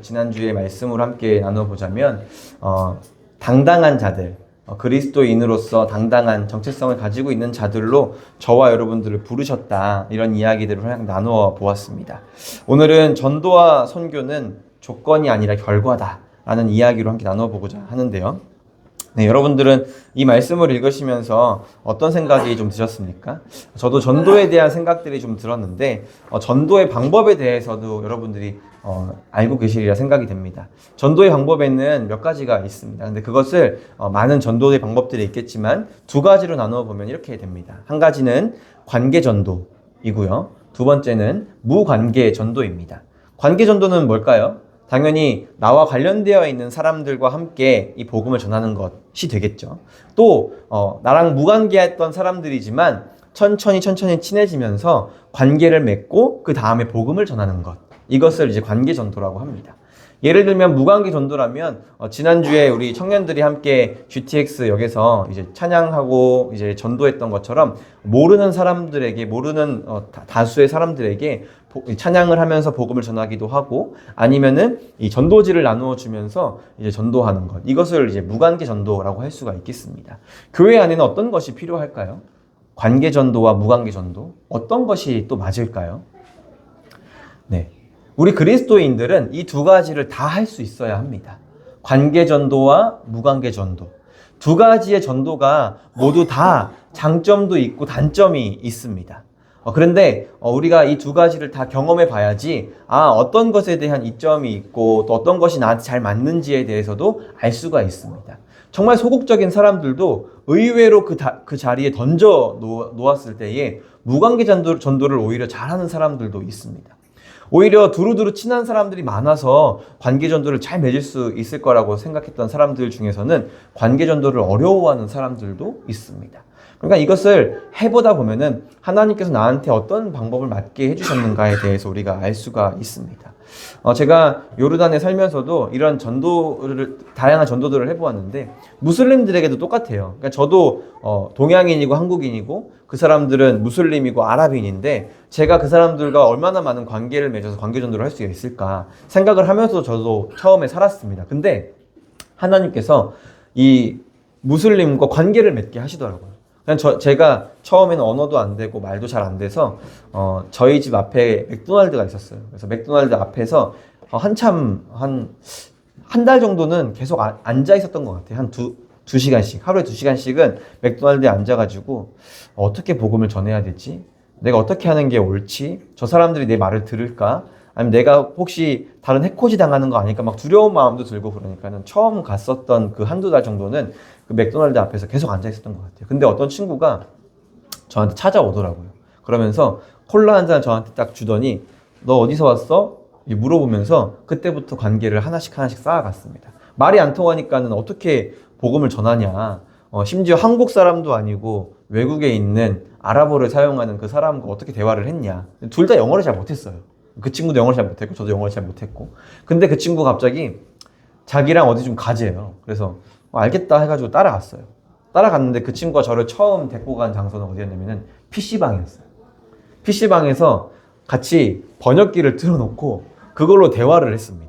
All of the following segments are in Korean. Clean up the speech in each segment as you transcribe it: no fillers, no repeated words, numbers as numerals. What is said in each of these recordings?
지난주에 말씀을 함께 나눠보자면 당당한 자들, 그리스도인으로서 당당한 정체성을 가지고 있는 자들로 저와 여러분들을 부르셨다, 이런 이야기들을 나누어 보았습니다. 오늘은 전도와 선교는 조건이 아니라 결과다 라는 이야기로 함께 나눠보고자 하는데요. 네, 여러분들은 이 말씀을 읽으시면서 어떤 생각이 좀 드셨습니까? 저도 전도에 대한 생각들이 좀 들었는데 전도의 방법에 대해서도 여러분들이 알고 계시리라 생각이 됩니다. 전도의 방법에는 몇 가지가 있습니다. 근데 그것을 많은 전도의 방법들이 있겠지만 두 가지로 나누어 보면 이렇게 됩니다. 한 가지는 관계 전도이고요. 두 번째는 무관계 전도입니다. 관계 전도는 뭘까요? 당연히 나와 관련되어 있는 사람들과 함께 이 복음을 전하는 것이 되겠죠. 또 나랑 무관계했던 사람들이지만 천천히 친해지면서 관계를 맺고 그 다음에 복음을 전하는 것, 이것을 이제 관계 전도라고 합니다. 예를 들면 무관계 전도라면 지난주에 우리 청년들이 함께 GTX역에서 이제 찬양하고 이제 전도했던 것처럼 모르는 사람들에게, 모르는 다수의 사람들에게 찬양을 하면서 복음을 전하기도 하고, 아니면은 이 전도지를 나누어 주면서 이제 전도하는 것, 이것을 이제 무관계 전도라고 할 수가 있겠습니다. 교회 안에는 어떤 것이 필요할까요? 관계 전도와 무관계 전도, 어떤 것이 또 맞을까요? 네. 우리 그리스도인들은 이 두 가지를 다 할 수 있어야 합니다. 관계 전도와 무관계 전도. 두 가지의 전도가 모두 다 장점도 있고 단점이 있습니다. 그런데 우리가 이 두 가지를 다 경험해 봐야지 어떤 것에 대한 이점이 있고 또 어떤 것이 나한테 잘 맞는지에 대해서도 알 수가 있습니다. 정말 소극적인 사람들도 의외로 그 자리에 던져 놓았을 때에 무관계 전도를 오히려 잘하는 사람들도 있습니다. 오히려 두루두루 친한 사람들이 많아서 관계 전도를 잘 맺을 수 있을 거라고 생각했던 사람들 중에서는 관계 전도를 어려워하는 사람들도 있습니다. 그러니까 이것을 해보다 보면은 하나님께서 나한테 어떤 방법을 맞게 해주셨는가에 대해서 우리가 알 수가 있습니다. 제가 요르단에 살면서도 이런 다양한 전도들을 해보았는데 무슬림들에게도 똑같아요. 그러니까 저도 동양인이고 한국인이고 그 사람들은 무슬림이고 아랍인인데 제가 그 사람들과 얼마나 많은 관계를 맺어서 관계 전도를 할 수 있을까 생각을 하면서 저도 처음에 살았습니다. 근데 하나님께서 이 무슬림과 관계를 맺게 하시더라고요. 그냥 제가 처음에는 언어도 안 되고 말도 잘 안 돼서 저희 집 앞에 맥도날드가 있었어요. 그래서 맥도날드 앞에서 한참 한 달 정도는 계속 앉아 있었던 것 같아요. 한 두 시간씩, 하루에 2시간씩은 맥도날드에 앉아가지고 어떻게 복음을 전해야 되지? 내가 어떻게 하는 게 옳지? 저 사람들이 내 말을 들을까? 아니면 내가 혹시 다른 해코지 당하는 거 아닐까? 막 두려운 마음도 들고 그러니까는 처음 갔었던 그 한두 달 정도는 그 맥도날드 앞에서 계속 앉아 있었던 것 같아요. 근데 어떤 친구가 저한테 찾아오더라고요. 그러면서 콜라 한 잔 저한테 딱 주더니 너 어디서 왔어? 물어보면서 그때부터 관계를 하나씩 쌓아갔습니다. 말이 안 통하니까는 어떻게 복음을 전하냐. 심지어 한국 사람도 아니고 외국에 있는 아랍어를 사용하는 그 사람과 어떻게 대화를 했냐. 둘 다 영어를 잘 못했어요. 그 친구도 영어를 잘 못했고 저도 영어를 잘 못했고. 근데 그 친구가 갑자기 자기랑 어디 좀 가재요. 그래서 알겠다 해가지고 따라갔어요. 따라갔는데 그 친구가 저를 처음 데리고 간 장소는 어디였냐면은 PC방이었어요. PC방에서 같이 번역기를 틀어놓고 그걸로 대화를 했습니다.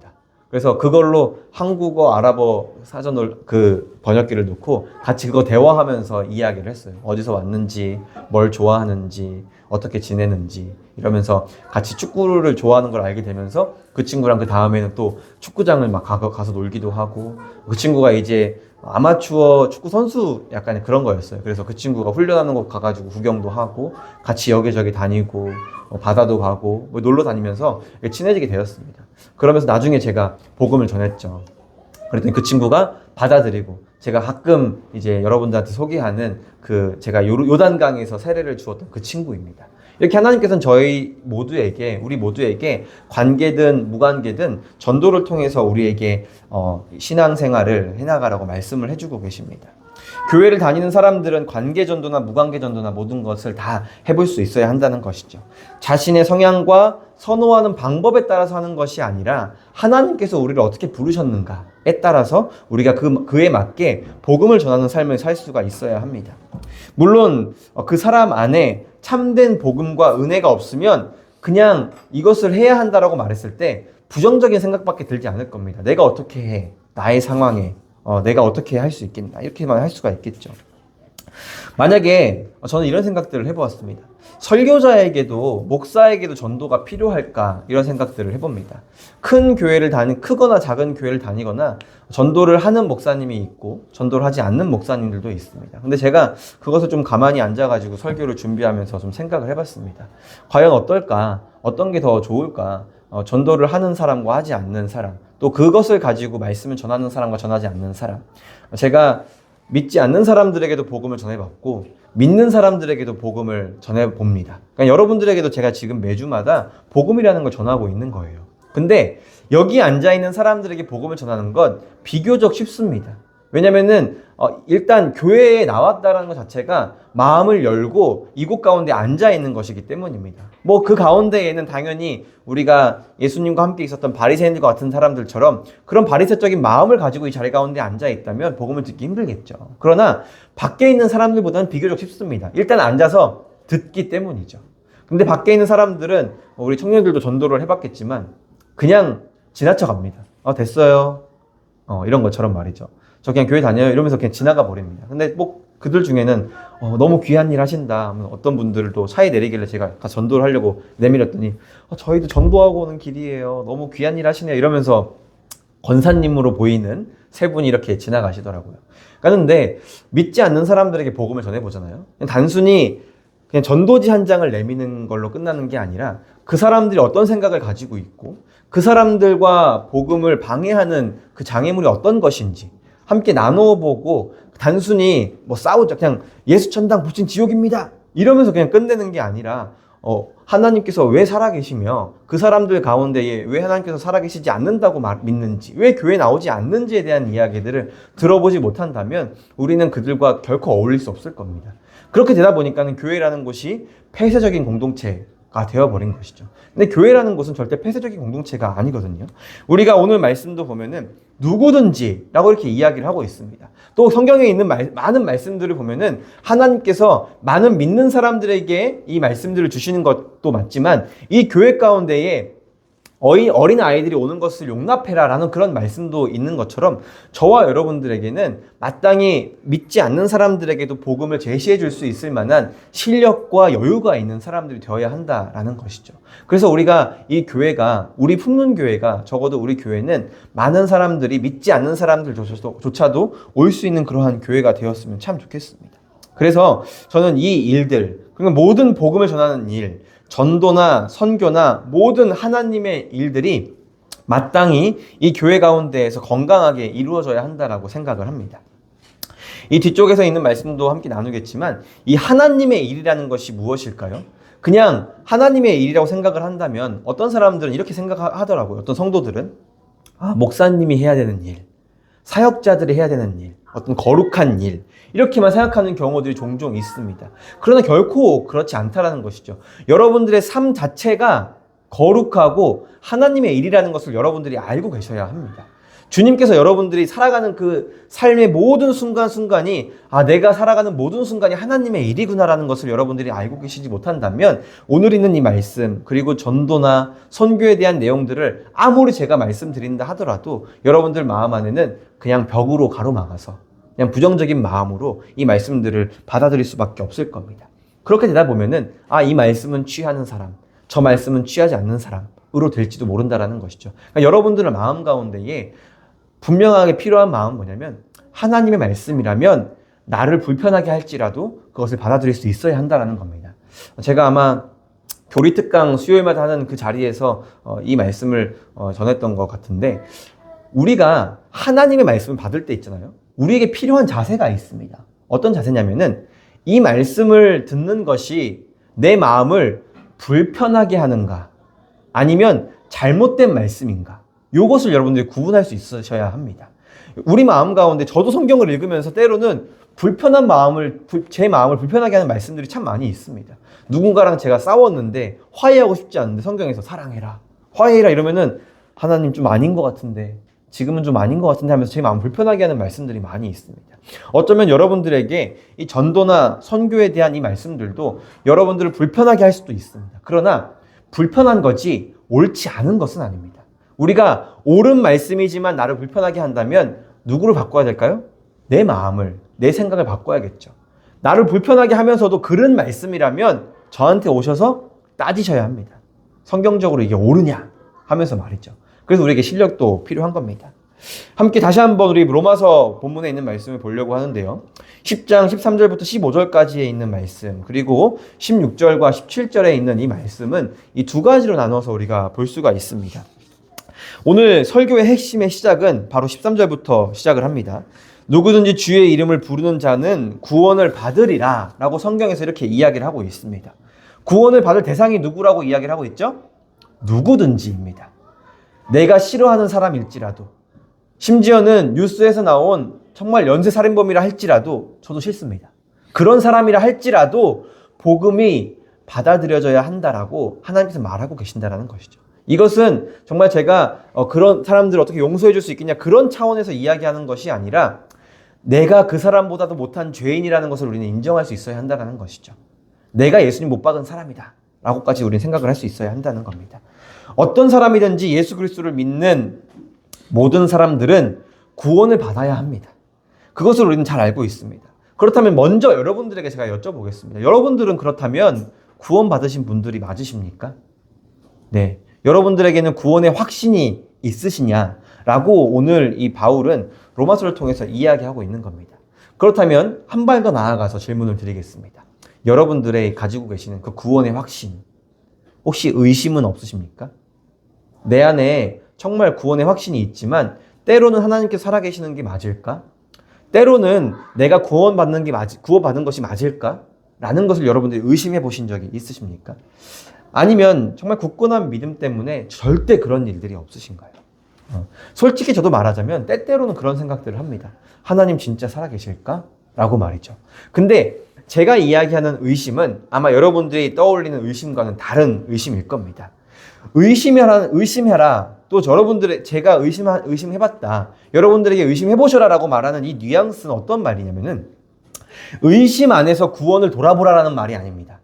그래서 그걸로 한국어, 아랍어 사전을 그 번역기를 놓고 같이 그거 대화하면서 이야기를 했어요. 어디서 왔는지, 뭘 좋아하는지, 어떻게 지내는지 이러면서 같이 축구를 좋아하는 걸 알게 되면서 그 친구랑 그 다음에는 또 축구장을 막 가서 놀기도 하고, 그 친구가 이제 아마추어 축구 선수 약간 그런 거였어요. 그래서 그 친구가 훈련하는 곳 가가지고 구경도 하고 같이 여기저기 다니고 바다도 가고 놀러 다니면서 친해지게 되었습니다. 그러면서 나중에 제가 복음을 전했죠. 그랬더니 그 친구가 받아들이고, 제가 가끔 이제 여러분들한테 소개하는 제가 요단강에서 세례를 주었던 그 친구입니다. 이렇게 하나님께서는 우리 모두에게 관계든 무관계든 전도를 통해서 우리에게 신앙생활을 해나가라고 말씀을 해주고 계십니다. 교회를 다니는 사람들은 관계 전도나 무관계 전도나 모든 것을 다 해볼 수 있어야 한다는 것이죠. 자신의 성향과 선호하는 방법에 따라서 하는 것이 아니라 하나님께서 우리를 어떻게 부르셨는가에 따라서 우리가 그에 맞게 복음을 전하는 삶을 살 수가 있어야 합니다. 물론 그 사람 안에 참된 복음과 은혜가 없으면 그냥 이것을 해야 한다라고 말했을 때 부정적인 생각밖에 들지 않을 겁니다. 내가 어떻게 해? 나의 상황에 내가 어떻게 할 수 있겠나? 이렇게만 할 수가 있겠죠. 만약에 저는 이런 생각들을 해보았습니다. 설교자에게도 목사에게도 전도가 필요할까 이런 생각들을 해봅니다. 크거나 작은 교회를 다니거나 전도를 하는 목사님이 있고 전도를 하지 않는 목사님들도 있습니다. 근데 제가 그것을 좀 가만히 앉아가지고 설교를 준비하면서 좀 생각을 해봤습니다. 과연 어떨까? 어떤 게 더 좋을까? 전도를 하는 사람과 하지 않는 사람, 또 그것을 가지고 말씀을 전하는 사람과 전하지 않는 사람. 제가 믿지 않는 사람들에게도 복음을 전해봤고 믿는 사람들에게도 복음을 전해봅니다. 그러니까 여러분들에게도 제가 지금 매주마다 복음이라는 걸 전하고 있는 거예요. 근데 여기 앉아있는 사람들에게 복음을 전하는 건 비교적 쉽습니다. 왜냐면은 일단 교회에 나왔다라는 것 자체가 마음을 열고 이곳 가운데 앉아있는 것이기 때문입니다. 뭐 그 가운데에는 당연히 우리가 예수님과 함께 있었던 바리새인들과 같은 사람들처럼 그런 바리새적인 마음을 가지고 이 자리 가운데 앉아있다면 복음을 듣기 힘들겠죠. 그러나 밖에 있는 사람들보다는 비교적 쉽습니다. 일단 앉아서 듣기 때문이죠. 근데 밖에 있는 사람들은 우리 청년들도 전도를 해봤겠지만 그냥 지나쳐 갑니다. 됐어요. 이런 것처럼 말이죠. 저 그냥 교회 다녀요 이러면서 그냥 지나가 버립니다. 근데 뭐 그들 중에는 너무 귀한 일 하신다. 어떤 분들도 차에 내리길래 제가 가서 전도를 하려고 내밀었더니 저희도 전도하고 오는 길이에요. 너무 귀한 일 하시네요. 이러면서 권사님으로 보이는 세 분이 이렇게 지나가시더라고요. 그런데 믿지 않는 사람들에게 복음을 전해보잖아요. 단순히 그냥 전도지 한 장을 내미는 걸로 끝나는 게 아니라 그 사람들이 어떤 생각을 가지고 있고 그 사람들과 복음을 방해하는 그 장애물이 어떤 것인지 함께 나누어보고 단순히 뭐 싸우자 그냥 예수 천당 붙인 지옥입니다 이러면서 그냥 끝내는 게 아니라 하나님께서 왜 살아계시며 그 사람들 가운데에 왜 하나님께서 살아계시지 않는다고 믿는지 왜 교회에 나오지 않는지에 대한 이야기들을 들어보지 못한다면 우리는 그들과 결코 어울릴 수 없을 겁니다. 그렇게 되다 보니까는 교회라는 곳이 폐쇄적인 공동체가 되어버린 것이죠. 근데 교회라는 곳은 절대 폐쇄적인 공동체가 아니거든요. 우리가 오늘 말씀도 보면은 누구든지 라고 이렇게 이야기를 하고 있습니다. 또 성경에 있는 많은 말씀들을 보면은 하나님께서 많은 믿는 사람들에게 이 말씀들을 주시는 것도 맞지만 이 교회 가운데에 어린 아이들이 오는 것을 용납해라 라는 그런 말씀도 있는 것처럼 저와 여러분들에게는 마땅히 믿지 않는 사람들에게도 복음을 제시해 줄 수 있을 만한 실력과 여유가 있는 사람들이 되어야 한다라는 것이죠. 그래서 우리가 이 교회가 우리 품는 교회가 적어도 우리 교회는 많은 사람들이 믿지 않는 사람들조차도 올 수 있는 그러한 교회가 되었으면 참 좋겠습니다. 그래서 저는 이 일들 그러니까 모든 복음을 전하는 일 전도나 선교나 모든 하나님의 일들이 마땅히 이 교회 가운데에서 건강하게 이루어져야 한다라고 생각을 합니다. 이 뒤쪽에서 있는 말씀도 함께 나누겠지만 이 하나님의 일이라는 것이 무엇일까요? 그냥 하나님의 일이라고 생각을 한다면 어떤 사람들은 이렇게 생각하더라고요. 어떤 성도들은 목사님이 해야 되는 일, 사역자들이 해야 되는 일, 어떤 거룩한 일 이렇게만 생각하는 경우들이 종종 있습니다. 그러나 결코 그렇지 않다라는 것이죠. 여러분들의 삶 자체가 거룩하고 하나님의 일이라는 것을 여러분들이 알고 계셔야 합니다. 주님께서 여러분들이 살아가는 그 삶의 모든 순간순간이 내가 살아가는 모든 순간이 하나님의 일이구나라는 것을 여러분들이 알고 계시지 못한다면 오늘 있는 이 말씀 그리고 전도나 선교에 대한 내용들을 아무리 제가 말씀드린다 하더라도 여러분들 마음 안에는 그냥 벽으로 가로막아서 그냥 부정적인 마음으로 이 말씀들을 받아들일 수밖에 없을 겁니다. 그렇게 되다 보면은 이 말씀은 취하는 사람, 저 말씀은 취하지 않는 사람으로 될지도 모른다라는 것이죠. 그러니까 여러분들의 마음 가운데에 분명하게 필요한 마음은 뭐냐면 하나님의 말씀이라면 나를 불편하게 할지라도 그것을 받아들일 수 있어야 한다는 겁니다. 제가 아마 교리특강 수요일마다 하는 그 자리에서 이 말씀을 전했던 것 같은데 우리가 하나님의 말씀을 받을 때 있잖아요. 우리에게 필요한 자세가 있습니다. 어떤 자세냐면은 이 말씀을 듣는 것이 내 마음을 불편하게 하는가 아니면 잘못된 말씀인가 이것을 여러분들이 구분할 수 있으셔야 합니다. 우리 마음 가운데 저도 성경을 읽으면서 때로는 제 마음을 불편하게 하는 말씀들이 참 많이 있습니다. 누군가랑 제가 싸웠는데 화해하고 싶지 않은데 성경에서 사랑해라, 화해해라 이러면은 하나님 좀 아닌 것 같은데 지금은 좀 아닌 것 같은데 하면서 제 마음 불편하게 하는 말씀들이 많이 있습니다. 어쩌면 여러분들에게 이 전도나 선교에 대한 이 말씀들도 여러분들을 불편하게 할 수도 있습니다. 그러나 불편한 거지 옳지 않은 것은 아닙니다. 우리가 옳은 말씀이지만 나를 불편하게 한다면 누구를 바꿔야 될까요? 내 마음을, 내 생각을 바꿔야겠죠. 나를 불편하게 하면서도 그런 말씀이라면 저한테 오셔서 따지셔야 합니다. 성경적으로 이게 옳으냐 하면서 말이죠. 그래서 우리에게 실력도 필요한 겁니다. 함께 다시 한번 우리 로마서 본문에 있는 말씀을 보려고 하는데요. 10장 13절부터 15절까지에 있는 말씀, 그리고 16절과 17절에 있는 이 말씀은 이 두 가지로 나눠서 우리가 볼 수가 있습니다. 오늘 설교의 핵심의 시작은 바로 13절부터 시작을 합니다. 누구든지 주의 이름을 부르는 자는 구원을 받으리라 라고 성경에서 이렇게 이야기를 하고 있습니다. 구원을 받을 대상이 누구라고 이야기를 하고 있죠? 누구든지입니다. 내가 싫어하는 사람일지라도, 심지어는 뉴스에서 나온 정말 연쇄살인범이라 할지라도 저도 싫습니다. 그런 사람이라 할지라도 복음이 받아들여져야 한다라고 하나님께서 말하고 계신다라는 것이죠. 이것은 정말 제가 그런 사람들을 어떻게 용서해 줄 수 있겠냐 그런 차원에서 이야기하는 것이 아니라 내가 그 사람보다도 못한 죄인이라는 것을 우리는 인정할 수 있어야 한다는 것이죠. 내가 예수님 못 박은 사람이다 라고까지 우리는 생각을 할 수 있어야 한다는 겁니다. 어떤 사람이든지 예수 그리스도를 믿는 모든 사람들은 구원을 받아야 합니다. 그것을 우리는 잘 알고 있습니다. 그렇다면 먼저 여러분들에게 제가 여쭤보겠습니다. 여러분들은 그렇다면 구원 받으신 분들이 맞으십니까? 네. 여러분들에게는 구원의 확신이 있으시냐라고 오늘 이 바울은 로마서를 통해서 이야기하고 있는 겁니다. 그렇다면 한 발 더 나아가서 질문을 드리겠습니다. 여러분들의 가지고 계시는 그 구원의 확신, 혹시 의심은 없으십니까? 내 안에 정말 구원의 확신이 있지만 때로는 하나님께서 살아계시는 게 맞을까? 때로는 내가 구원받는 것이 맞을까? 라는 것을 여러분들이 의심해 보신 적이 있으십니까? 아니면 정말 굳건한 믿음 때문에 절대 그런 일들이 없으신가요? 솔직히 저도 말하자면 때때로는 그런 생각들을 합니다. 하나님 진짜 살아계실까? 라고 말이죠. 근데 제가 이야기하는 의심은 아마 여러분들이 떠올리는 의심과는 다른 의심일 겁니다. 의심해라. 또 여러분들의 제가 의심해봤다. 여러분들에게 의심해보셔라 라고 말하는 이 뉘앙스는 어떤 말이냐면은 의심 안에서 구원을 돌아보라라는 말이 아닙니다.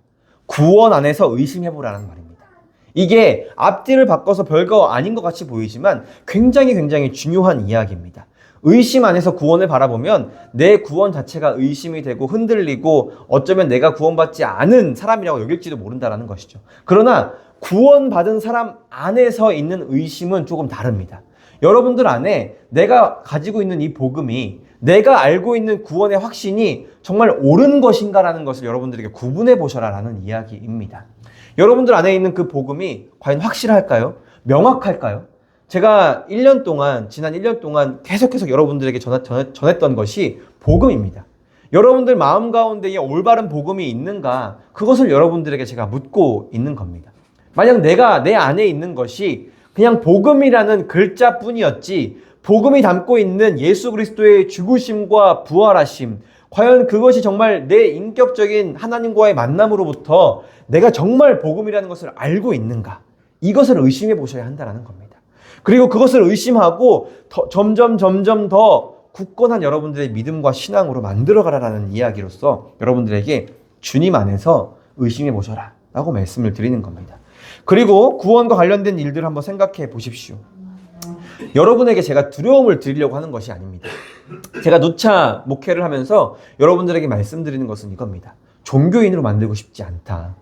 구원 안에서 의심해보라는 말입니다. 이게 앞뒤를 바꿔서 별거 아닌 것 같이 보이지만 굉장히 중요한 이야기입니다. 의심 안에서 구원을 바라보면 내 구원 자체가 의심이 되고 흔들리고 어쩌면 내가 구원받지 않은 사람이라고 여길지도 모른다는 것이죠. 그러나 구원받은 사람 안에서 있는 의심은 조금 다릅니다. 여러분들 안에 내가 가지고 있는 이 복음이, 내가 알고 있는 구원의 확신이 정말 옳은 것인가라는 것을 여러분들에게 구분해 보셔라라는 이야기입니다. 여러분들 안에 있는 그 복음이 과연 확실할까요? 명확할까요? 제가 지난 1년 동안 계속해서 여러분들에게 전했던 것이 복음입니다. 여러분들 마음 가운데에 올바른 복음이 있는가? 그것을 여러분들에게 제가 묻고 있는 겁니다. 만약 내가 내 안에 있는 것이 그냥 복음이라는 글자뿐이었지, 복음이 담고 있는 예수 그리스도의 죽으심과 부활하심, 과연 그것이 정말 내 인격적인 하나님과의 만남으로부터 내가 정말 복음이라는 것을 알고 있는가? 이것을 의심해 보셔야 한다는 겁니다. 그리고 그것을 의심하고 점점 더 굳건한 여러분들의 믿음과 신앙으로 만들어가라라는 이야기로서 여러분들에게 주님 안에서 의심해 보셔라 라고 말씀을 드리는 겁니다. 그리고 구원과 관련된 일들을 한번 생각해 보십시오. 여러분에게 제가 두려움을 드리려고 하는 것이 아닙니다. 제가 누차 목회를 하면서 여러분들에게 말씀드리는 것은 이겁니다. 종교인으로 만들고 싶지 않다.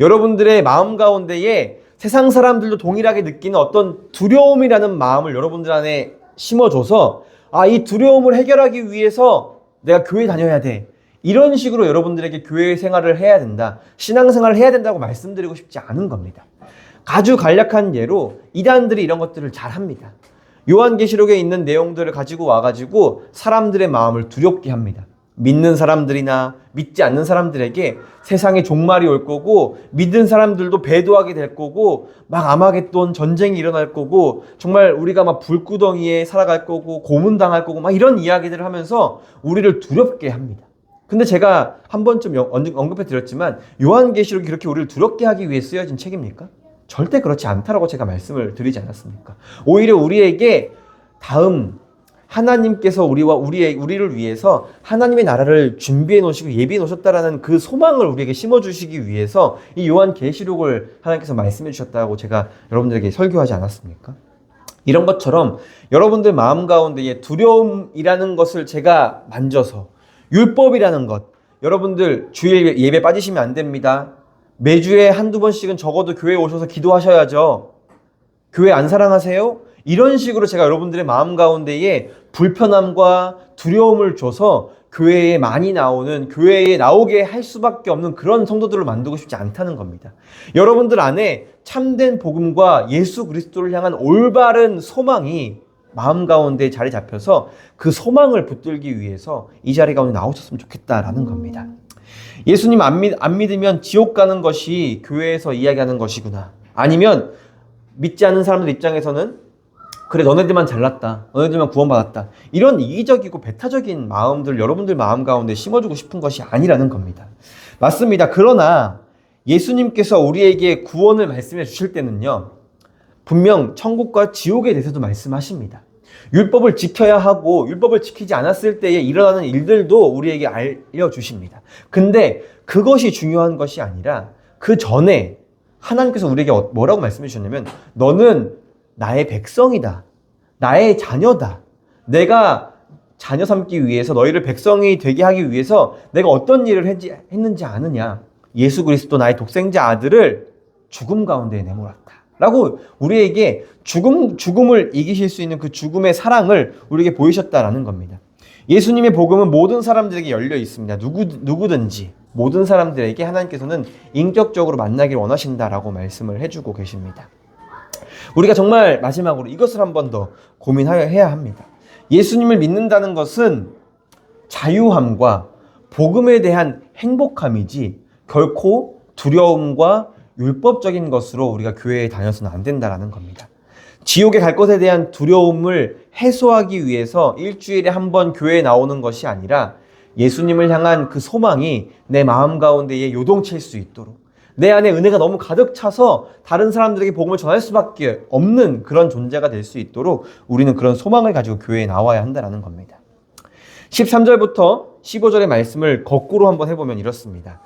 여러분들의 마음 가운데에 세상 사람들도 동일하게 느끼는 어떤 두려움이라는 마음을 여러분들 안에 심어줘서 이 두려움을 해결하기 위해서 내가 교회 다녀야 돼. 이런 식으로 여러분들에게 교회 생활을 해야 된다. 신앙생활을 해야 된다고 말씀드리고 싶지 않은 겁니다. 아주 간략한 예로 이단들이 이런 것들을 잘 합니다. 요한계시록에 있는 내용들을 가지고 와가지고 사람들의 마음을 두렵게 합니다. 믿는 사람들이나 믿지 않는 사람들에게 세상에 종말이 올 거고 믿는 사람들도 배도하게 될 거고 막 아마겟돈 전쟁이 일어날 거고 정말 우리가 막 불구덩이에 살아갈 거고 고문당할 거고 막 이런 이야기들을 하면서 우리를 두렵게 합니다. 근데 제가 한 번쯤 언급해 드렸지만 요한계시록이 그렇게 우리를 두렵게 하기 위해 쓰여진 책입니까? 절대 그렇지 않다라고 제가 말씀을 드리지 않았습니까? 오히려 우리에게 다음 하나님께서 우리를 위해서 하나님의 나라를 준비해 놓으시고 예비해 놓으셨다라는 그 소망을 우리에게 심어주시기 위해서 이 요한계시록을 하나님께서 말씀해 주셨다고 제가 여러분들에게 설교하지 않았습니까? 이런 것처럼 여러분들 마음 가운데에 두려움이라는 것을 제가 만져서, 율법이라는 것, 여러분들 주일 예배 빠지시면 안 됩니다. 매주에 한두 번씩은 적어도 교회에 오셔서 기도하셔야죠. 교회 안 사랑하세요? 이런 식으로 제가 여러분들의 마음 가운데에 불편함과 두려움을 줘서 교회에 많이 나오는, 교회에 나오게 할 수밖에 없는 그런 성도들을 만들고 싶지 않다는 겁니다. 여러분들 안에 참된 복음과 예수 그리스도를 향한 올바른 소망이 마음 가운데 자리 잡혀서 그 소망을 붙들기 위해서 이 자리 가운데 나오셨으면 좋겠다라는 겁니다. 예수님 안 믿으면 지옥 가는 것이 교회에서 이야기하는 것이구나. 아니면 믿지 않는 사람들 입장에서는 그래, 너네들만 잘났다, 너네들만 구원받았다, 이런 이기적이고 배타적인 마음들 여러분들 마음 가운데 심어주고 싶은 것이 아니라는 겁니다. 맞습니다. 그러나 예수님께서 우리에게 구원을 말씀해 주실 때는요, 분명 천국과 지옥에 대해서도 말씀하십니다. 율법을 지켜야 하고 율법을 지키지 않았을 때에 일어나는 일들도 우리에게 알려주십니다. 근데 그것이 중요한 것이 아니라 그 전에 하나님께서 우리에게 뭐라고 말씀해 주셨냐면, 너는 나의 백성이다, 나의 자녀다, 내가 자녀 삼기 위해서, 너희를 백성이 되게 하기 위해서 내가 어떤 일을 했는지 아느냐, 예수 그리스도 나의 독생자 아들을 죽음 가운데 내몰았다 라고 우리에게 죽음을 이기실 수 있는 그 죽음의 사랑을 우리에게 보이셨다라는 겁니다. 예수님의 복음은 모든 사람들에게 열려 있습니다. 누구든지 모든 사람들에게 하나님께서는 인격적으로 만나길 원하신다라고 말씀을 해주고 계십니다. 우리가 정말 마지막으로 이것을 한 번 더 고민해야 합니다. 예수님을 믿는다는 것은 자유함과 복음에 대한 행복함이지 결코 두려움과 율법적인 것으로 우리가 교회에 다녀서는 안 된다라는 겁니다. 지옥에 갈 것에 대한 두려움을 해소하기 위해서 일주일에 한 번 교회에 나오는 것이 아니라 예수님을 향한 그 소망이 내 마음 가운데에 요동칠 수 있도록, 내 안에 은혜가 너무 가득 차서 다른 사람들에게 복음을 전할 수밖에 없는 그런 존재가 될 수 있도록 우리는 그런 소망을 가지고 교회에 나와야 한다는 겁니다. 13절부터 15절의 말씀을 거꾸로 한번 해보면 이렇습니다.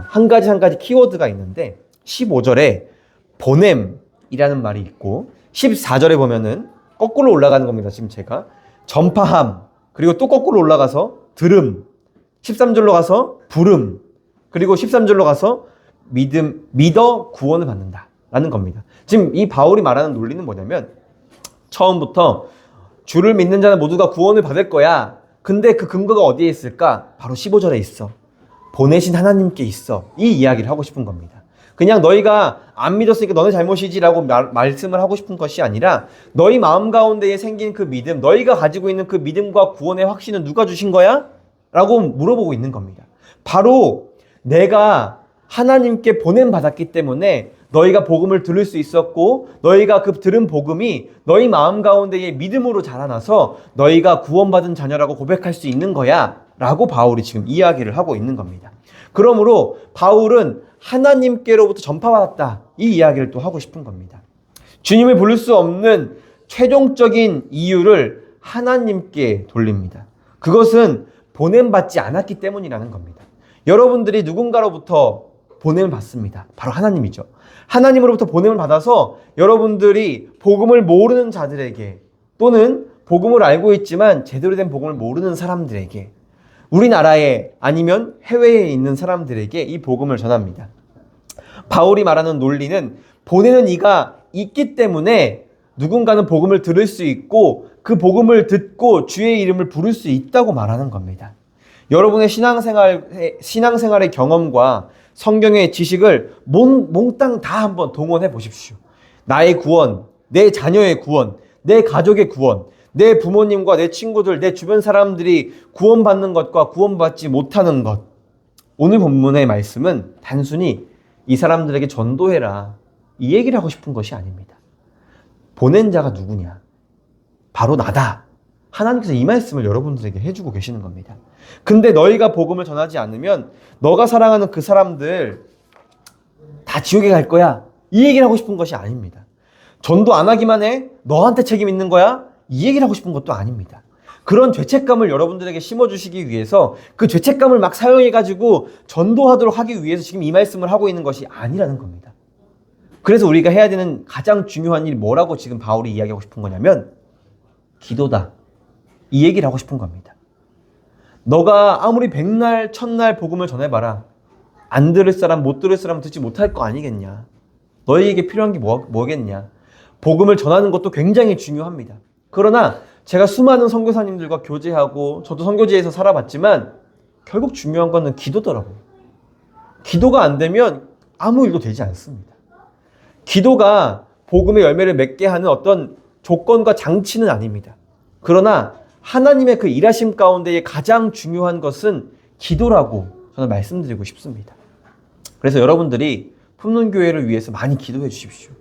한 가지 키워드가 있는데 15절에 보냄이라는 말이 있고 14절에 보면은 거꾸로 올라가는 겁니다. 지금 제가 전파함, 그리고 또 거꾸로 올라가서 들음, 13절로 가서 부름, 그리고 13절로 가서 믿어 구원을 받는다라는 겁니다. 지금 이 바울이 말하는 논리는 뭐냐면, 처음부터 주를 믿는 자는 모두가 구원을 받을 거야. 근데 그 근거가 어디에 있을까? 바로 15절에 있어. 보내신 하나님께 있어. 이 이야기를 하고 싶은 겁니다. 그냥 너희가 안 믿었으니까 너네 잘못이지라고 말씀을 하고 싶은 것이 아니라, 너희 마음 가운데에 생긴 그 믿음, 너희가 가지고 있는 그 믿음과 구원의 확신은 누가 주신 거야? 라고 물어보고 있는 겁니다. 바로 내가 하나님께 보냄받았기 때문에 너희가 복음을 들을 수 있었고, 너희가 그 들은 복음이 너희 마음 가운데에 믿음으로 자라나서 너희가 구원받은 자녀라고 고백할 수 있는 거야 라고 바울이 지금 이야기를 하고 있는 겁니다. 그러므로 바울은 하나님께로부터 전파받았다, 이 이야기를 또 하고 싶은 겁니다. 주님을 부를 수 없는 최종적인 이유를 하나님께 돌립니다. 그것은 보냄받지 않았기 때문이라는 겁니다. 여러분들이 누군가로부터 보냄을 받습니다. 바로 하나님이죠. 하나님으로부터 보냄을 받아서 여러분들이 복음을 모르는 자들에게, 또는 복음을 알고 있지만 제대로 된 복음을 모르는 사람들에게, 우리나라에 아니면 해외에 있는 사람들에게 이 복음을 전합니다. 바울이 말하는 논리는 보내는 이가 있기 때문에 누군가는 복음을 들을 수 있고 그 복음을 듣고 주의 이름을 부를 수 있다고 말하는 겁니다. 여러분의 신앙생활의 경험과 성경의 지식을 몽땅 다 한번 동원해 보십시오. 나의 구원, 내 자녀의 구원, 내 가족의 구원, 내 부모님과 내 친구들, 내 주변 사람들이 구원받는 것과 구원받지 못하는 것. 오늘 본문의 말씀은 단순히 이 사람들에게 전도해라, 이 얘기를 하고 싶은 것이 아닙니다. 보낸 자가 누구냐? 바로 나다. 하나님께서 이 말씀을 여러분들에게 해주고 계시는 겁니다. 근데 너희가 복음을 전하지 않으면 너가 사랑하는 그 사람들 다 지옥에 갈 거야, 이 얘기를 하고 싶은 것이 아닙니다. 전도 안 하기만 해? 너한테 책임 있는 거야? 이 얘기를 하고 싶은 것도 아닙니다. 그런 죄책감을 여러분들에게 심어주시기 위해서 그 죄책감을 막 사용해가지고 전도하도록 하기 위해서 지금 이 말씀을 하고 있는 것이 아니라는 겁니다. 그래서 우리가 해야 되는 가장 중요한 일이 뭐라고 지금 바울이 이야기하고 싶은 거냐면 기도다. 이 얘기를 하고 싶은 겁니다. 너가 아무리 백날 천날 복음을 전해봐라. 안 들을 사람 못 들을 사람 듣지 못할 거 아니겠냐. 너희에게 필요한 게 뭐겠냐. 복음을 전하는 것도 굉장히 중요합니다. 그러나 제가 수많은 선교사님들과 교제하고 저도 선교지에서 살아봤지만 결국 중요한 거는 기도더라고요. 기도가 안 되면 아무 일도 되지 않습니다. 기도가 복음의 열매를 맺게 하는 어떤 조건과 장치는 아닙니다. 그러나 하나님의 그 일하심 가운데에 가장 중요한 것은 기도라고 저는 말씀드리고 싶습니다. 그래서 여러분들이 품문교회를 위해서 많이 기도해 주십시오.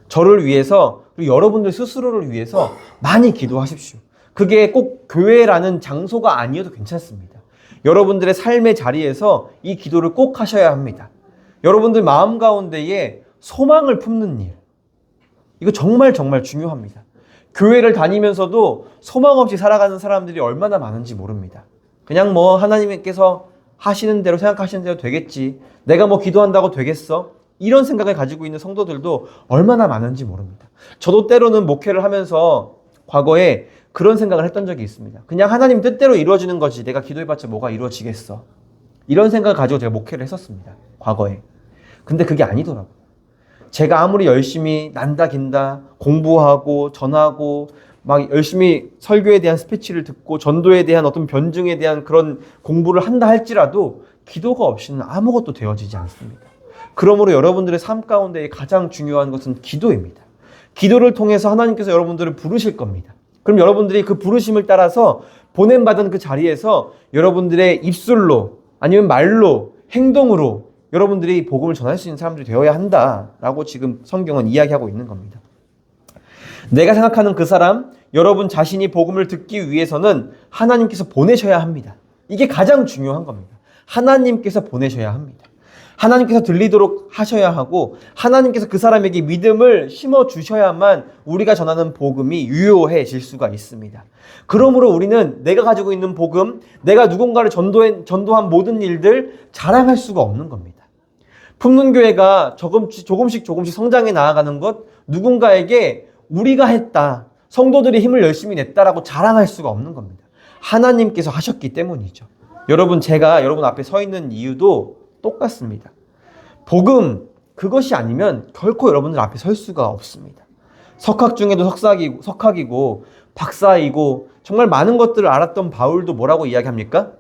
저를 위해서 그리고 여러분들 스스로를 위해서 많이 기도하십시오. 그게 꼭 교회라는 장소가 아니어도 괜찮습니다. 여러분들의 삶의 자리에서 이 기도를 꼭 하셔야 합니다. 여러분들 마음 가운데에 소망을 품는 일, 이거 정말 중요합니다. 교회를 다니면서도 소망 없이 살아가는 사람들이 얼마나 많은지 모릅니다. 그냥 뭐 하나님께서 하시는 대로 생각하시는 대로 되겠지. 내가 뭐 기도한다고 되겠어? 이런 생각을 가지고 있는 성도들도 얼마나 많은지 모릅니다. 저도 때로는 목회를 하면서 과거에 그런 생각을 했던 적이 있습니다. 그냥 하나님 뜻대로 이루어지는 거지 내가 기도해봤자 뭐가 이루어지겠어. 이런 생각을 가지고 제가 목회를 했었습니다. 과거에. 근데 그게 아니더라고요. 제가 아무리 열심히 난다 긴다 공부하고 전하고 막 열심히 설교에 대한 스피치를 듣고 전도에 대한 어떤 변증에 대한 그런 공부를 한다 할지라도 기도가 없이는 아무것도 되어지지 않습니다. 그러므로 여러분들의 삶 가운데 가장 중요한 것은 기도입니다. 기도를 통해서 하나님께서 여러분들을 부르실 겁니다. 그럼 여러분들이 그 부르심을 따라서 보냄받은 그 자리에서 여러분들의 입술로 아니면 말로 행동으로 여러분들이 복음을 전할 수 있는 사람들이 되어야 한다라고 지금 성경은 이야기하고 있는 겁니다. 내가 생각하는 그 사람, 여러분 자신이 복음을 듣기 위해서는 하나님께서 보내셔야 합니다. 이게 가장 중요한 겁니다. 하나님께서 보내셔야 합니다. 하나님께서 들리도록 하셔야 하고 하나님께서 그 사람에게 믿음을 심어주셔야만 우리가 전하는 복음이 유효해질 수가 있습니다. 그러므로 우리는 내가 가지고 있는 복음, 내가 누군가를 전도한 모든 일들 자랑할 수가 없는 겁니다. 품문교회가 조금씩 성장해 나아가는 것, 누군가에게 우리가 했다, 성도들이 힘을 열심히 냈다라고 자랑할 수가 없는 겁니다. 하나님께서 하셨기 때문이죠. 여러분, 제가 여러분 앞에 서 있는 이유도 똑같습니다. 복음, 그것이 아니면 결코 여러분들 앞에 설 수가 없습니다. 석학 중에도 석학이고 박사이고 정말 많은 것들을 알았던 바울도 뭐라고 이야기합니까?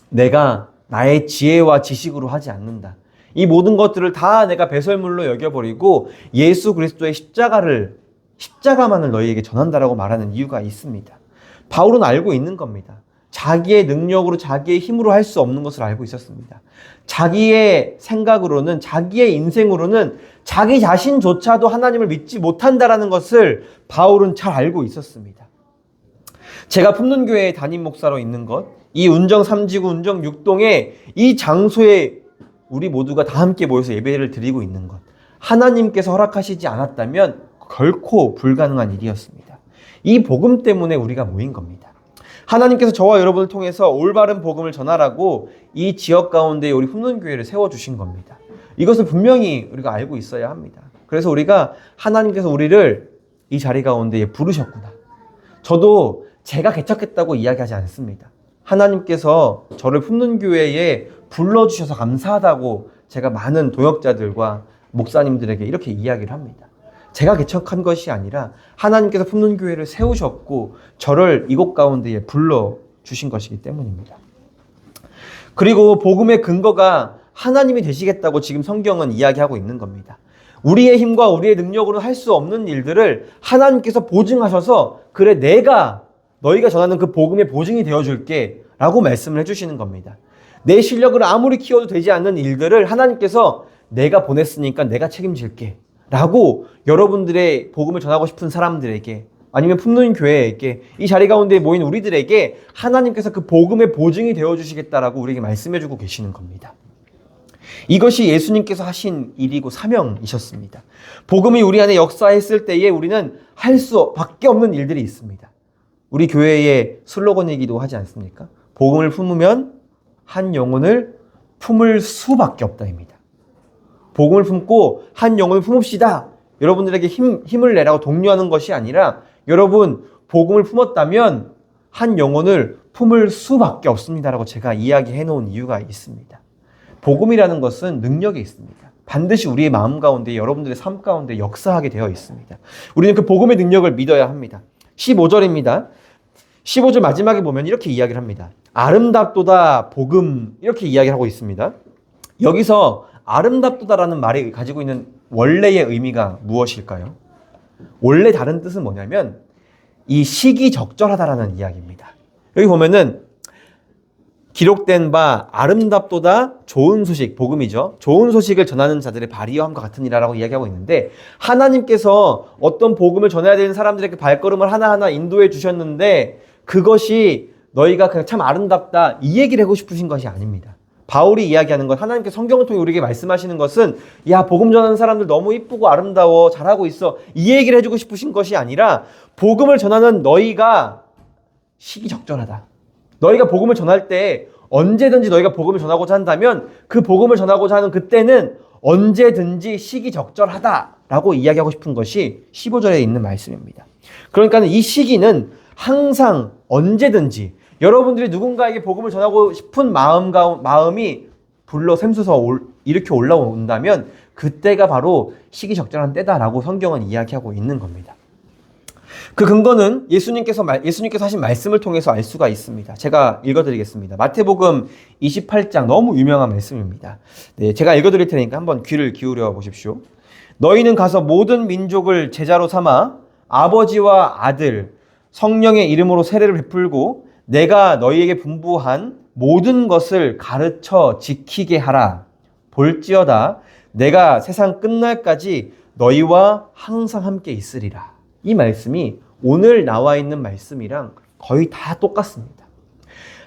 내가 나의 지혜와 지식으로 하지 않는다. 이 모든 것들을 다 내가 배설물로 여겨버리고 예수 그리스도의 십자가만을 너희에게 전한다라고 말하는 이유가 있습니다. 바울은 알고 있는 겁니다. 자기의 능력으로 자기의 힘으로 할 수 없는 것을 알고 있었습니다. 자기의 생각으로는 자기의 인생으로는 자기 자신조차도 하나님을 믿지 못한다라는 것을 바울은 잘 알고 있었습니다. 제가 품문교회에 담임 목사로 있는 것, 이 운정 3지구 운정 6동에 이 장소에 우리 모두가 다 함께 모여서 예배를 드리고 있는 것, 하나님께서 허락하시지 않았다면 결코 불가능한 일이었습니다. 이 복음 때문에 우리가 모인 겁니다. 하나님께서 저와 여러분을 통해서 올바른 복음을 전하라고 이 지역 가운데 우리 품문교회를 세워주신 겁니다. 이것을 분명히 우리가 알고 있어야 합니다. 그래서 우리가 하나님께서 우리를 이 자리 가운데 부르셨구나. 저도 제가 개척했다고 이야기하지 않습니다. 하나님께서 저를 품문교회에 불러주셔서 감사하다고 제가 많은 동역자들과 목사님들에게 이렇게 이야기를 합니다. 제가 개척한 것이 아니라 하나님께서 품문교회를 세우셨고 저를 이곳 가운데에 불러주신 것이기 때문입니다. 그리고 복음의 근거가 하나님이 되시겠다고 지금 성경은 이야기하고 있는 겁니다. 우리의 힘과 우리의 능력으로 할 수 없는 일들을 하나님께서 보증하셔서 그래 내가 너희가 전하는 그 복음의 보증이 되어줄게 라고 말씀을 해주시는 겁니다. 내 실력을 아무리 키워도 되지 않는 일들을 하나님께서 내가 보냈으니까 내가 책임질게 라고 여러분들의 복음을 전하고 싶은 사람들에게 아니면 품문교회에게 이 자리 가운데 모인 우리들에게 하나님께서 그 복음의 보증이 되어주시겠다라고 우리에게 말씀해주고 계시는 겁니다. 이것이 예수님께서 하신 일이고 사명이셨습니다. 복음이 우리 안에 역사했을 때에 우리는 할 수밖에 없는 일들이 있습니다. 우리 교회의 슬로건이기도 하지 않습니까? 복음을 품으면 한 영혼을 품을 수밖에 없다입니다. 복음을 품고 한 영혼을 품읍시다. 여러분들에게 힘을 내라고 독려하는 것이 아니라 여러분 복음을 품었다면 한 영혼을 품을 수밖에 없습니다라고 제가 이야기해 놓은 이유가 있습니다. 복음이라는 것은 능력이 있습니다. 반드시 우리의 마음 가운데 여러분들의 삶 가운데 역사하게 되어 있습니다. 우리는 그 복음의 능력을 믿어야 합니다. 15절입니다. 15절 마지막에 보면 이렇게 이야기를 합니다. 아름답도다 복음 이렇게 이야기를 하고 있습니다. 여기서 아름답도다라는 말이 가지고 있는 원래의 의미가 무엇일까요? 원래 다른 뜻은 뭐냐면 이 시기적절하다라는 이야기입니다. 여기 보면은 기록된 바 아름답도다 좋은 소식, 복음이죠. 좋은 소식을 전하는 자들의 발이여함과 같으니라라고 이야기하고 있는데 하나님께서 어떤 복음을 전해야 되는 사람들에게 발걸음을 하나하나 인도해 주셨는데 그것이 너희가 그냥 참 아름답다 이 얘기를 하고 싶으신 것이 아닙니다. 바울이 이야기하는 것, 하나님께서 성경을 통해 우리에게 말씀하시는 것은 야 복음 전하는 사람들 너무 이쁘고 아름다워 잘하고 있어 이 얘기를 해주고 싶으신 것이 아니라 복음을 전하는 너희가 시기적절하다. 너희가 복음을 전할 때 언제든지 너희가 복음을 전하고자 한다면 그 복음을 전하고자 하는 그때는 언제든지 시기적절하다라고 이야기하고 싶은 것이 15절에 있는 말씀입니다. 그러니까 이 시기는 항상 언제든지 여러분들이 누군가에게 복음을 전하고 싶은 마음이 불러 샘솟아 이렇게 올라온다면 그때가 바로 시기적절한 때다라고 성경은 이야기하고 있는 겁니다. 그 근거는 예수님께서 하신 말씀을 통해서 알 수가 있습니다. 제가 읽어드리겠습니다. 마태복음 28장 너무 유명한 말씀입니다. 네, 제가 읽어드릴 테니까 한번 귀를 기울여 보십시오. 너희는 가서 모든 민족을 제자로 삼아 아버지와 아들, 성령의 이름으로 세례를 베풀고 내가 너희에게 분부한 모든 것을 가르쳐 지키게 하라. 볼지어다 내가 세상 끝날까지 너희와 항상 함께 있으리라. 이 말씀이 오늘 나와 있는 말씀이랑 거의 다 똑같습니다.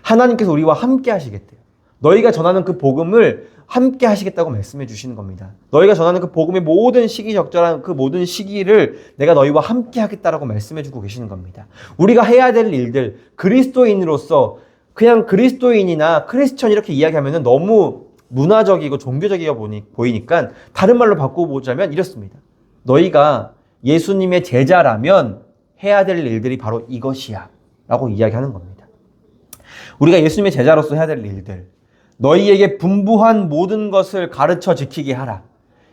하나님께서 우리와 함께 하시겠대요. 너희가 전하는 그 복음을 함께 하시겠다고 말씀해 주시는 겁니다. 너희가 전하는 그 복음의 모든 시기적절한 그 모든 시기를 내가 너희와 함께 하겠다라고 말씀해 주고 계시는 겁니다. 우리가 해야 될 일들, 그리스도인으로서 그냥 그리스도인이나 크리스천 이렇게 이야기하면 너무 문화적이고 종교적이어 보이니까 다른 말로 바꿔보자면 이렇습니다. 너희가 예수님의 제자라면 해야 될 일들이 바로 이것이야 라고 이야기하는 겁니다. 우리가 예수님의 제자로서 해야 될 일들, 너희에게 분부한 모든 것을 가르쳐 지키게 하라.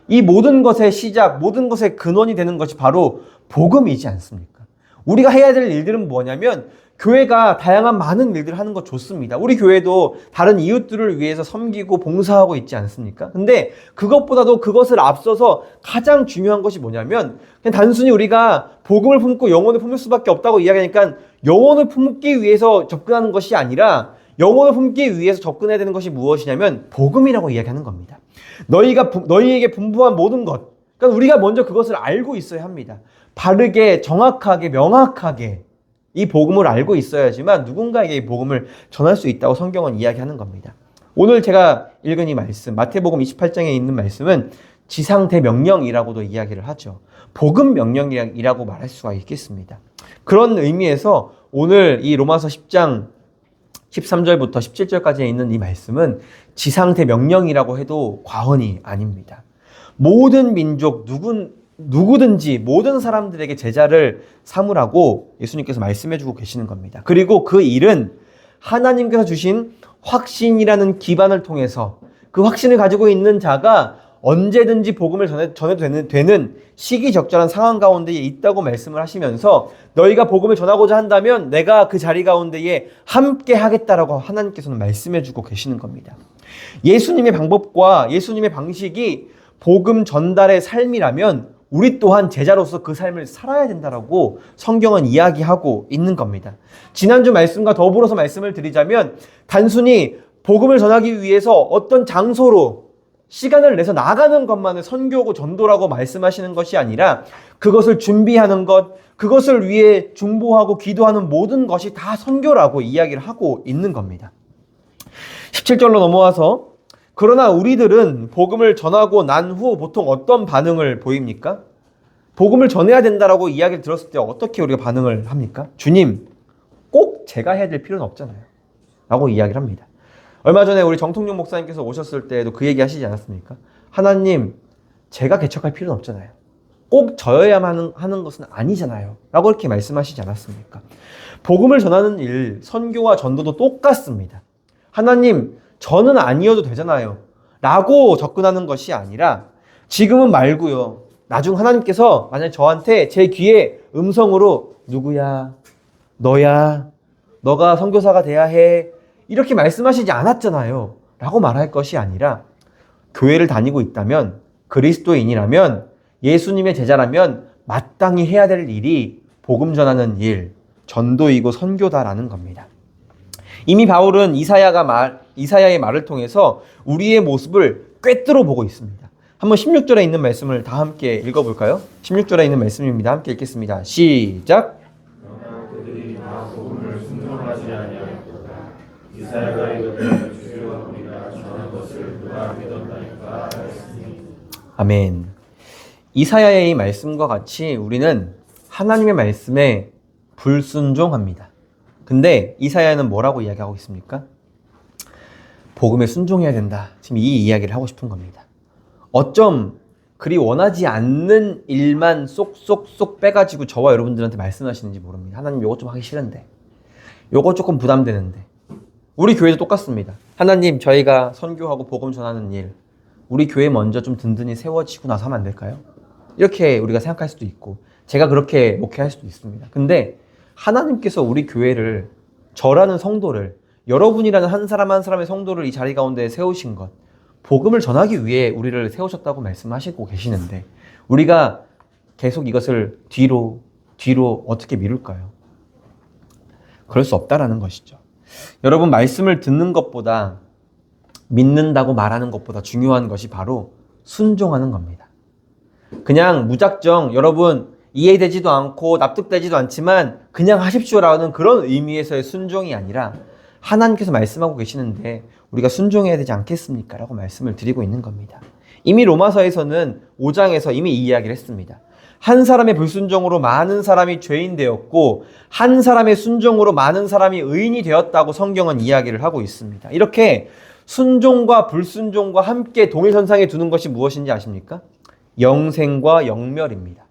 이 모든 것의 시작, 모든 것의 근원이 되는 것이 바로 복음이지 않습니까? 우리가 해야 될 일들은 뭐냐면 교회가 다양한 많은 일들을 하는 것 좋습니다. 우리 교회도 다른 이웃들을 위해서 섬기고 봉사하고 있지 않습니까? 근데 그것보다도 그것을 앞서서 가장 중요한 것이 뭐냐면 그냥 단순히 우리가 복음을 품고 영혼을 품을 수밖에 없다고 이야기하니까 영혼을 품기 위해서 접근하는 것이 아니라 영혼을 품기 위해서 접근해야 되는 것이 무엇이냐면 복음이라고 이야기하는 겁니다. 너희에게 분부한 모든 것. 그러니까 우리가 먼저 그것을 알고 있어야 합니다. 바르게, 정확하게, 명확하게 이 복음을 알고 있어야지만 누군가에게 이 복음을 전할 수 있다고 성경은 이야기하는 겁니다. 오늘 제가 읽은 이 말씀, 마태복음 28장에 있는 말씀은 지상대명령이라고도 이야기를 하죠. 복음 명령이라고 말할 수가 있겠습니다. 그런 의미에서 오늘 이 로마서 10장 13절부터 17절까지 있는 이 말씀은 지상대명령이라고 해도 과언이 아닙니다. 모든 민족 누구든지 모든 사람들에게 제자를 삼으라고 예수님께서 말씀해주고 계시는 겁니다. 그리고 그 일은 하나님께서 주신 확신이라는 기반을 통해서 그 확신을 가지고 있는 자가 언제든지 복음을 전해도 되는 시기적절한 상황 가운데에 있다고 말씀을 하시면서 너희가 복음을 전하고자 한다면 내가 그 자리 가운데에 함께 하겠다라고 하나님께서는 말씀해주고 계시는 겁니다. 예수님의 방법과 예수님의 방식이 복음 전달의 삶이라면 우리 또한 제자로서 그 삶을 살아야 된다라고 성경은 이야기하고 있는 겁니다. 지난주 말씀과 더불어서 말씀을 드리자면 단순히 복음을 전하기 위해서 어떤 장소로 시간을 내서 나가는 것만을 선교고 전도라고 말씀하시는 것이 아니라 그것을 준비하는 것, 그것을 위해 중보하고 기도하는 모든 것이 다 선교라고 이야기를 하고 있는 겁니다. 17절로 넘어와서 그러나 우리들은 복음을 전하고 난 후 보통 어떤 반응을 보입니까? 복음을 전해야 된다라고 이야기를 들었을 때 어떻게 우리가 반응을 합니까? 주님, 꼭 제가 해야 될 필요는 없잖아요. 라고 이야기를 합니다. 얼마 전에 우리 정통용 목사님께서 오셨을 때에도 그 얘기 하시지 않았습니까? 하나님, 제가 개척할 필요는 없잖아요. 꼭 저여야만 하는 것은 아니잖아요. 라고 이렇게 말씀하시지 않았습니까? 복음을 전하는 일, 선교와 전도도 똑같습니다. 하나님, 저는 아니어도 되잖아요. 라고 접근하는 것이 아니라 지금은 말고요. 나중 하나님께서 만약 저한테 제 귀에 음성으로 누구야? 너야? 너가 선교사가 돼야 해. 이렇게 말씀하시지 않았잖아요. 라고 말할 것이 아니라 교회를 다니고 있다면 그리스도인이라면 예수님의 제자라면 마땅히 해야 될 일이 복음 전하는 일, 전도이고 선교다라는 겁니다. 이미 바울은 이사야의 말을 통해서 우리의 모습을 꿰뚫어 보고 있습니다. 한번 16절에 있는 말씀을 다 함께 읽어볼까요? 16절에 있는 말씀입니다. 함께 읽겠습니다. 시작! 그러나 그들이 다 복음을 순종하지 아니하였도다. 이사야가 이르되 주여 우리가 전한 것을 누가 믿었나이까 하였으니. 아멘. 이사야의 이 말씀과 같이 우리는 하나님의 말씀에 불순종합니다. 근데 이사야는 뭐라고 이야기하고 있습니까? 복음에 순종해야 된다. 지금 이 이야기를 하고 싶은 겁니다. 어쩜 그리 원하지 않는 일만 쏙쏙쏙 빼가지고 저와 여러분들한테 말씀하시는지 모릅니다. 하나님 요거 좀 하기 싫은데, 요거 조금 부담되는데. 우리 교회도 똑같습니다. 하나님, 저희가 선교하고 복음 전하는 일, 우리 교회 먼저 좀 든든히 세워지고 나서 하면 안 될까요? 이렇게 우리가 생각할 수도 있고 제가 그렇게 목회할 수도 있습니다. 근데 하나님께서 우리 교회를, 저라는 성도를, 여러분이라는 한 사람 한 사람의 성도를 이 자리 가운데 세우신 것, 복음을 전하기 위해 우리를 세우셨다고 말씀하시고 계시는데 우리가 계속 이것을 뒤로 어떻게 미룰까요? 그럴 수 없다라는 것이죠. 여러분, 말씀을 듣는 것보다, 믿는다고 말하는 것보다 중요한 것이 바로 순종하는 겁니다. 그냥 무작정 여러분 이해되지도 않고 납득되지도 않지만 그냥 하십시오라는 그런 의미에서의 순종이 아니라 하나님께서 말씀하고 계시는데 우리가 순종해야 되지 않겠습니까? 라고 말씀을 드리고 있는 겁니다. 이미 로마서에서는 5장에서 이미 이 이야기를 했습니다. 한 사람의 불순종으로 많은 사람이 죄인 되었고 한 사람의 순종으로 많은 사람이 의인이 되었다고 성경은 이야기를 하고 있습니다. 이렇게 순종과 불순종과 함께 동일선상에 두는 것이 무엇인지 아십니까? 영생과 영멸입니다.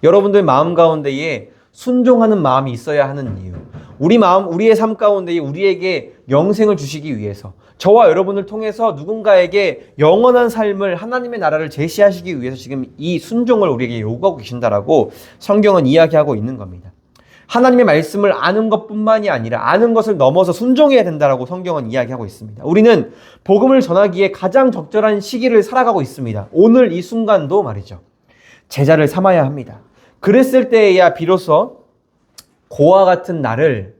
여러분들 마음 가운데에 순종하는 마음이 있어야 하는 이유, 우리의 삶 가운데에 우리에게 영생을 주시기 위해서, 저와 여러분을 통해서 누군가에게 영원한 삶을, 하나님의 나라를 제시하시기 위해서 지금 이 순종을 우리에게 요구하고 계신다라고 성경은 이야기하고 있는 겁니다. 하나님의 말씀을 아는 것뿐만이 아니라 아는 것을 넘어서 순종해야 된다라고 성경은 이야기하고 있습니다. 우리는 복음을 전하기에 가장 적절한 시기를 살아가고 있습니다. 오늘 이 순간도 말이죠. 제자를 삼아야 합니다. 그랬을 때에야 비로소 고와 같은 나를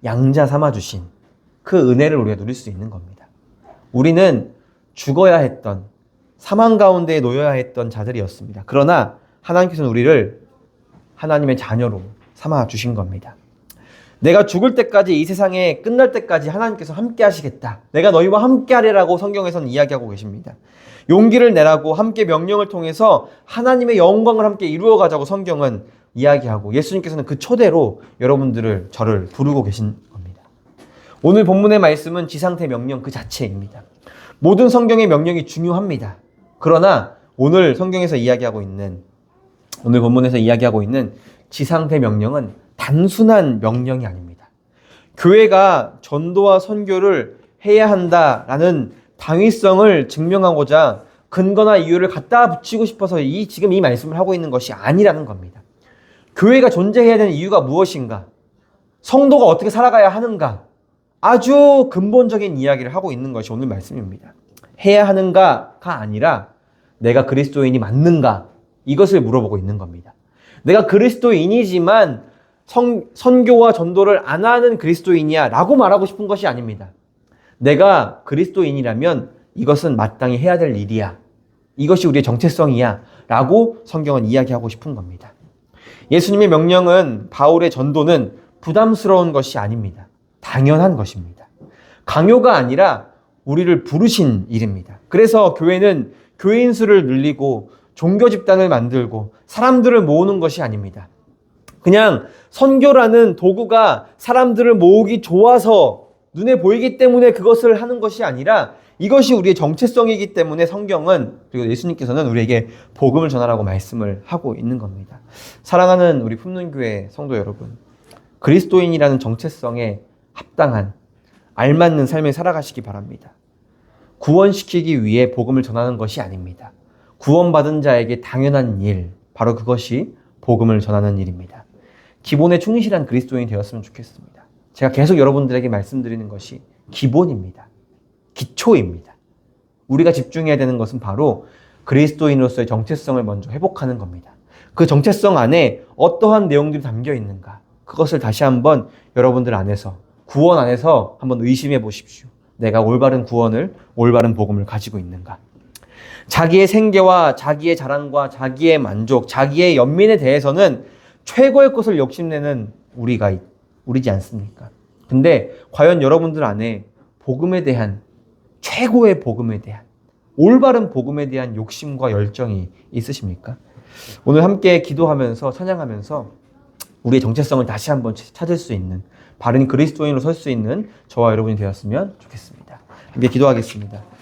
양자 삼아주신 그 은혜를 우리가 누릴 수 있는 겁니다. 우리는 죽어야 했던, 사망 가운데에 놓여야 했던 자들이었습니다. 그러나 하나님께서는 우리를 하나님의 자녀로 삼아주신 겁니다. 내가 죽을 때까지, 이 세상에 끝날 때까지 하나님께서 함께 하시겠다. 내가 너희와 함께 하리라고 성경에서는 이야기하고 계십니다. 용기를 내라고 함께 명령을 통해서 하나님의 영광을 함께 이루어가자고 성경은 이야기하고 예수님께서는 그 초대로 여러분들을, 저를 부르고 계신 겁니다. 오늘 본문의 말씀은 지상태 명령 그 자체입니다. 모든 성경의 명령이 중요합니다. 그러나 오늘 성경에서 이야기하고 있는, 오늘 본문에서 이야기하고 있는 지상태 명령은 단순한 명령이 아닙니다. 교회가 전도와 선교를 해야 한다라는 당위성을 증명하고자 근거나 이유를 갖다 붙이고 싶어서 지금 이 말씀을 하고 있는 것이 아니라는 겁니다. 교회가 존재해야 되는 이유가 무엇인가? 성도가 어떻게 살아가야 하는가? 아주 근본적인 이야기를 하고 있는 것이 오늘 말씀입니다. 해야 하는가가 아니라 내가 그리스도인이 맞는가? 이것을 물어보고 있는 겁니다. 내가 그리스도인이지만 선교와 전도를 안 하는 그리스도인이야 라고 말하고 싶은 것이 아닙니다. 내가 그리스도인이라면 이것은 마땅히 해야 될 일이야. 이것이 우리의 정체성이야 라고 성경은 이야기하고 싶은 겁니다. 예수님의 명령은, 바울의 전도는 부담스러운 것이 아닙니다. 당연한 것입니다. 강요가 아니라 우리를 부르신 일입니다. 그래서 교회는 교인 수를 늘리고 종교 집단을 만들고 사람들을 모으는 것이 아닙니다. 그냥 선교라는 도구가 사람들을 모으기 좋아서 눈에 보이기 때문에 그것을 하는 것이 아니라 이것이 우리의 정체성이기 때문에 성경은, 그리고 예수님께서는 우리에게 복음을 전하라고 말씀을 하고 있는 겁니다. 사랑하는 우리 품문교회 성도 여러분, 그리스도인이라는 정체성에 합당한 알맞는 삶을 살아가시기 바랍니다. 구원시키기 위해 복음을 전하는 것이 아닙니다. 구원받은 자에게 당연한 일, 바로 그것이 복음을 전하는 일입니다. 기본에 충실한 그리스도인이 되었으면 좋겠습니다. 제가 계속 여러분들에게 말씀드리는 것이 기본입니다. 기초입니다. 우리가 집중해야 되는 것은 바로 그리스도인으로서의 정체성을 먼저 회복하는 겁니다. 그 정체성 안에 어떠한 내용들이 담겨 있는가, 그것을 다시 한번 여러분들 안에서, 구원 안에서 한번 의심해 보십시오. 내가 올바른 구원을, 올바른 복음을 가지고 있는가. 자기의 생계와 자기의 자랑과 자기의 만족, 자기의 연민에 대해서는 최고의 것을 욕심내는 우리지 않습니까? 근데 과연 여러분들 안에 복음에 대한, 최고의 복음에 대한, 올바른 복음에 대한 욕심과 열정이 있으십니까? 오늘 함께 기도하면서, 찬양하면서 우리의 정체성을 다시 한번 찾을 수 있는, 바른 그리스도인으로 설 수 있는 저와 여러분이 되었으면 좋겠습니다. 함께 기도하겠습니다.